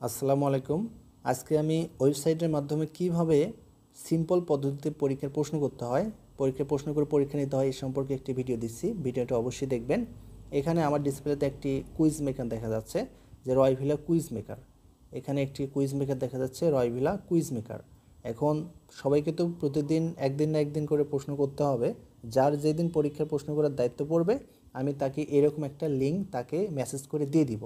আসসালামু আলাইকুম। আজকে আমি ওয়েবসাইটের মাধ্যমে কিভাবে সিম্পল পদ্ধতিতে পরীক্ষার প্রশ্ন করতে হয়, পরীক্ষার প্রশ্ন করে পরীক্ষা নিতে হয় এই সম্পর্কে একটি ভিডিও দিচ্ছি। ভিডিওটা অবশ্যই দেখবেন। এখানে আমার ডিসপ্লেতে একটি কুইজ মেকার দেখা যাচ্ছে, যে রয়ভিলা কুইজ মেকার। এখানে একটি কুইজ মেকার দেখা যাচ্ছে, রয়ভিলা কুইজ মেকার। এখন সবাইকে তো প্রতিদিন একদিন না একদিন করে প্রশ্ন করতে হবে। যার যেদিন পরীক্ষার প্রশ্ন করার দায়িত্ব পড়বে, আমি তাকে এরকম একটা লিঙ্ক তাকে মেসেজ করে দিয়ে দিব।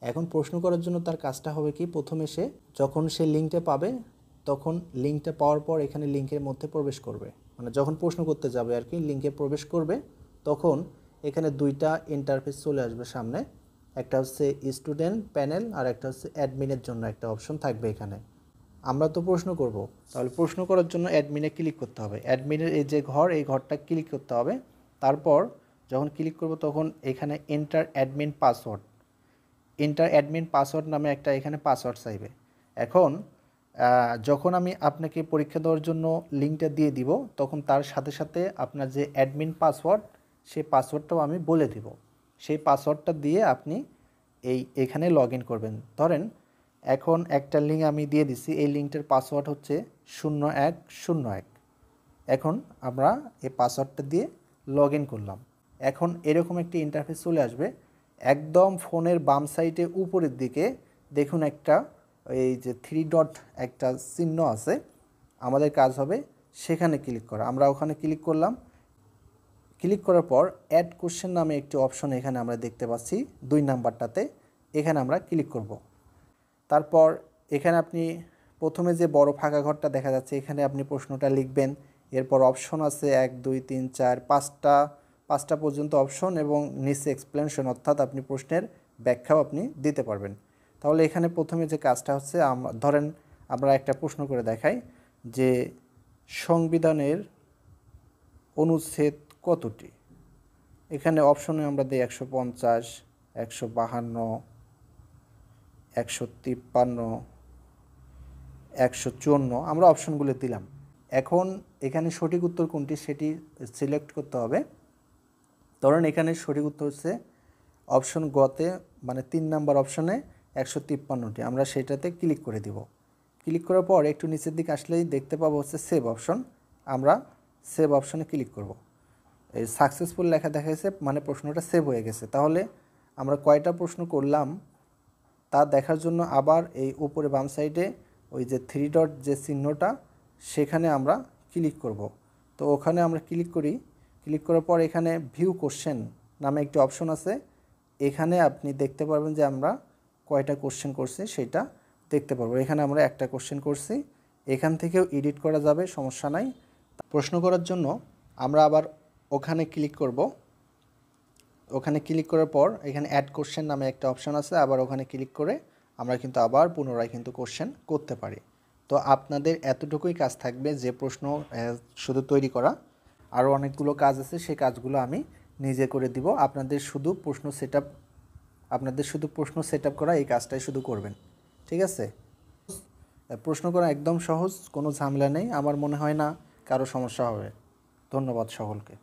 এখন প্রশ্ন করার জন্য তার কাজটা হবে কি, প্রথমে সে যখন সে লিঙ্কটা পাবে, তখন লিঙ্কটা পাওয়ার পর এখানে লিঙ্কের মধ্যে প্রবেশ করবে, মানে যখন প্রশ্ন করতে যাবে আর কি, লিঙ্কে প্রবেশ করবে, তখন এখানে দুইটা ইন্টারফেস চলে আসবে সামনে। একটা হচ্ছে স্টুডেন্ট প্যানেল আর একটা হচ্ছে অ্যাডমিনের জন্য একটা অপশন থাকবে এখানে। আমরা তো প্রশ্ন করব, তাহলে প্রশ্ন করার জন্য অ্যাডমিনে ক্লিক করতে হবে। অ্যাডমিনের এই যে ঘর, এই ঘরটা ক্লিক করতে হবে। তারপর যখন ক্লিক করব তখন এখানে enter admin password, enter admin password নামে একটা এখানে পাসওয়ার্ড চাইবে। এখন যখন আমি আপনাকে পরীক্ষা দেওয়ার জন্য লিঙ্কটা দিয়ে দিব, তখন তার সাথে সাথে আপনার যে অ্যাডমিন পাসওয়ার্ড, সেই পাসওয়ার্ডটাও আমি বলে দিব। সেই পাসওয়ার্ডটা দিয়ে আপনি এখানে লগ ইন করবেন। ধরেন এখন একটা লিঙ্ক আমি দিয়ে দিচ্ছি, এই লিঙ্কটার পাসওয়ার্ড হচ্ছে 0101। এখন আমরা এই পাসওয়ার্ডটা দিয়ে লগ ইন করলাম। এখন এরকম একটি ইন্টারফেস চলে আসবে। একদম ফোনের বাম সাইডে উপরের দিকে দেখুন একটা এই যে 3 ডট একটা চিহ্ন আছে, আমাদের কাজ হবে সেখানে ক্লিক করা। আমরা ওখানে ক্লিক করলাম। ক্লিক করার পর অ্যাড কোশ্চেন নামে একটি অপশন এখানে আমরা দেখতে পাচ্ছি 2 নাম্বারটাতে, এখানে আমরা ক্লিক করব। তারপর এখানে আপনি প্রথমে যে বড় ফাঁকা ঘরটা দেখা যাচ্ছে, এখানে আপনি প্রশ্নটা লিখবেন। এরপর অপশন আছে 1 2 3 4 5টা পর্যন্ত অপশন, এবং নিচে এক্সপ্লেনেশন, অর্থাৎ আপনি প্রশ্নের ব্যাখ্যাও আপনি দিতে পারবেন। তাহলে এখানে প্রথমে যে কাজটা হচ্ছে, ধরেন আমরা একটা প্রশ্ন করে দেখাই যে সংবিধানের অনুচ্ছেদ কতটি। এখানে অপশনে আমরা দিই 150, 152, 153, 154, আমরা অপশনগুলো দিলাম। এখন এখানে সঠিক উত্তর কোনটি সেটি সিলেক্ট করতে হবে। ধরেন এখানে সঠিক উত্তর হচ্ছে অপশন গতে, মানে 3 নাম্বার অপশনে 153টি, আমরা সেটাতে ক্লিক করে দিব। ক্লিক করার পর একটু নিচের দিকে আসলেই দেখতে পাবো হচ্ছে সেভ অপশন, আমরা সেভ অপশনে ক্লিক করব। এই সাকসেসফুল লেখা দেখা গেছে, মানে প্রশ্নটা সেভ হয়ে গেছে। তাহলে আমরা কয়টা প্রশ্ন করলাম তা দেখার জন্য আবার এই উপরে বাম সাইডে ওই যে 3 ডট যে চিহ্নটা, সেখানে আমরা ক্লিক করব। তো ওখানে আমরা ক্লিক করি। ক্লিক করার পর এখানে ভিউ কোশ্চেন নামে একটি অপশন আছে, এখানে আপনি দেখতে পারবেন যে আমরা কয়টা কোশ্চেন করছি সেটা দেখতে পারবো। এখানে আমরা একটা কোশ্চেন করছি, এখান থেকেও এডিট করা যাবে, সমস্যা নাই। প্রশ্ন করার জন্য আমরা আবার ওখানে ক্লিক করব। ওখানে ক্লিক করার পর এখানে অ্যাড কোশ্চেন নামে একটা অপশান আছে, আবার ওখানে ক্লিক করে আমরা কিন্তু আবার পুনরায় কিন্তু কোশ্চেন করতে পারি। তো আপনাদের এতটুকুই কাজ থাকবে, যে প্রশ্ন শুধু তৈরি করা। আরও অনেকগুলো কাজ আছে, সেই কাজগুলো আমি নিজে করে দিব। আপনাদের শুধু প্রশ্ন সেট আপ করা, এই কাজটাই শুধু করবেন, ঠিক আছে? প্রশ্ন করা একদম সহজ, কোনো ঝামেলা নেই। আমার মনে হয় না কারো সমস্যা হবে। ধন্যবাদ সকলকে।